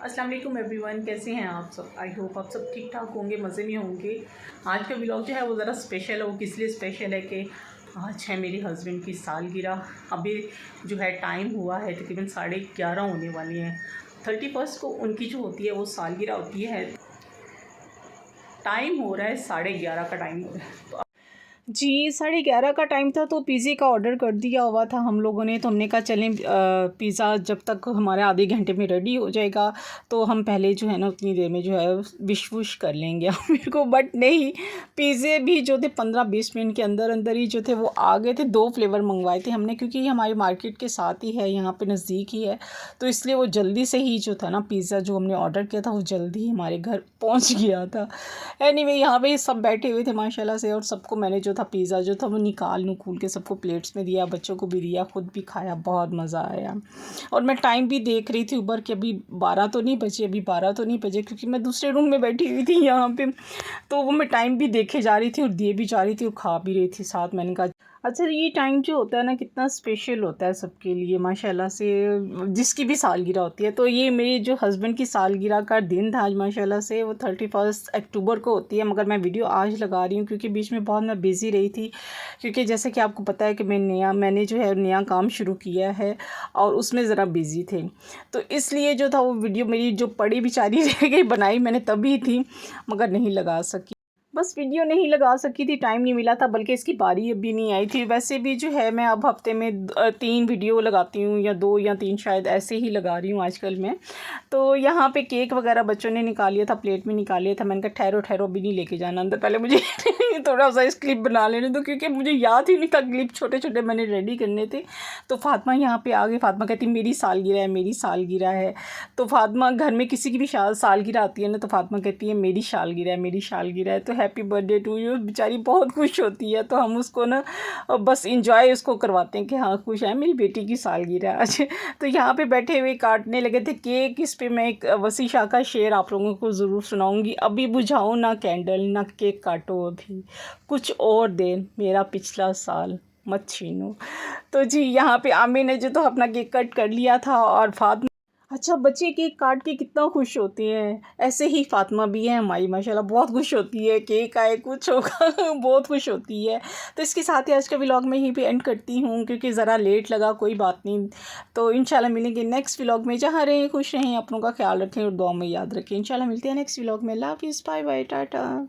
अस्सलाम वालेकुम एवरीवन, कैसे हैं आप सब। आई होप आप सब ठीक ठाक होंगे, मज़े में होंगे। आज का व्लॉग जो है वो ज़रा स्पेशल है। वो किस लिए स्पेशल है कि आज है मेरे हस्बैंड की सालगिरह। अभी जो है टाइम हुआ है तकरीबन 11:30 होने वाली हैं। 31 को उनकी जो होती है वो सालगिरह होती है। टाइम हो रहा है 11:30 का टाइम हो रहा है। जी 11:30 का टाइम था तो पिज़्ज़े का ऑर्डर कर दिया हुआ था हम लोगों ने। तो हमने कहा चलें पिज़्ज़ा जब तक हमारे आधे घंटे में रेडी हो जाएगा तो हम पहले जो है ना उतनी देर में जो है विश वुश कर लेंगे मेरे को। बट नहीं, पिज़्ज़े भी जो थे 15-20 मिनट के अंदर अंदर ही जो थे वो आ गए थे। 2 फ्लेवर मंगवाए थे हमने क्योंकि ये हमारी मार्केट के साथ ही है, यहाँ पे नज़दीक ही है। तो इसलिए वो जल्दी से ही जो था ना पिज़्ज़ा जो हमने ऑर्डर किया था वो जल्दी ही हमारे घर पहुँच गया था। एनीवे यहाँ पे सब बैठे हुए थे माशाल्लाह से, और सबको मैंने जो था पिज़्ज़ा जो था वो निकाल के सबको प्लेट्स में दिया, बच्चों को भी दिया, ख़ुद भी खाया, बहुत मज़ा आया। और मैं टाइम भी देख रही थी ऊपर कि अभी 12 तो नहीं बजे, क्योंकि मैं दूसरे रूम में बैठी हुई थी यहाँ पे। तो वो मैं टाइम भी देखे जा रही थी और दिए भी जा रही थी और खा भी रही थी साथ। मैंने कहा अच्छा ये टाइम जो होता है ना कितना स्पेशल होता है सबके लिए माशाल्लाह से, जिसकी भी सालगिरह होती है। तो ये मेरे जो हस्बैंड की सालगिरह का दिन था आज माशाल्लाह से, वो 31 अक्टूबर को होती है। मगर मैं वीडियो आज लगा रही हूँ क्योंकि बीच में बहुत मैं बिज़ी रही थी, क्योंकि जैसे कि आपको पता है कि मैंने जो है नया काम शुरू किया है और उसमें ज़रा बिज़ी थे। तो इसलिए जो था वो वीडियो मेरी जो पड़ी बेचारी रह गई, बनाई मैंने तभी थी मगर नहीं लगा सकी। बस वीडियो नहीं लगा सकी थी, टाइम नहीं मिला था, बल्कि इसकी बारी अभी नहीं आई थी। वैसे भी जो है मैं अब हफ्ते में 3 वीडियो लगाती हूँ, या 2 या 3 शायद ऐसे ही लगा रही हूँ आजकल मैं। तो यहाँ पे केक वगैरह बच्चों ने निकाल लिया था, प्लेट में निकाल लिया था। मैंने कहा ठहरो ठहरो अभी नहीं लेके जाना अंदर, पहले मुझे थोड़ा सा इस क्लिप बना लेने दो, क्योंकि मुझे याद ही नहीं था क्लिप छोटे छोटे मैंने रेडी करने थे। तो फातिमा यहाँ पे आ गई। फातिमा कहती मेरी सालगिरह है, मेरी सालगिरह है। तो फातिमा घर में किसी की भी सालगिरह आती है ना तो फातिमा कहती है मेरी सालगिरह है, मेरी सालगिरह है। तो हैप्पी बर्थडे टू यू, बेचारी बहुत खुश होती है। तो हम उसको ना बस इंजॉय उसको करवाते हैं कि हाँ खुश है, मेरी बेटी की सालगिरह आज। तो यहाँ पे बैठे हुए काटने लगे थे केक। इस पे मैं एक वसी शाह का शेर आप लोगों को ज़रूर सुनाऊंगी। अभी बुझाओ ना कैंडल, ना केक काटो, अभी कुछ और देर, मेरा पिछला साल मत छीनो। तो जी यहाँ पे आमिर ने जो तो अपना केक कट कर लिया था, और फातिमा अच्छा बच्चे केक काट के कितना खुश होते हैं, ऐसे ही फातिमा भी है हमारी माशाल्लाह, बहुत खुश होती है केक आए कुछ होगा बहुत खुश होती है। तो इसके साथ ही आज का व्लॉग में यहीं पे एंड करती हूँ क्योंकि ज़रा लेट लगा, कोई बात नहीं। तो इंशाल्लाह मिलेंगे नेक्स्ट व्लॉग में। जहाँ रहें खुश रहें, अपनों का ख्याल रखें और दुआ में याद रखें। इंशाल्लाह मिलते हैं नेक्स्ट व्लॉग में। अल्लाह हाफ़िज़, बाय बाय, टाटा।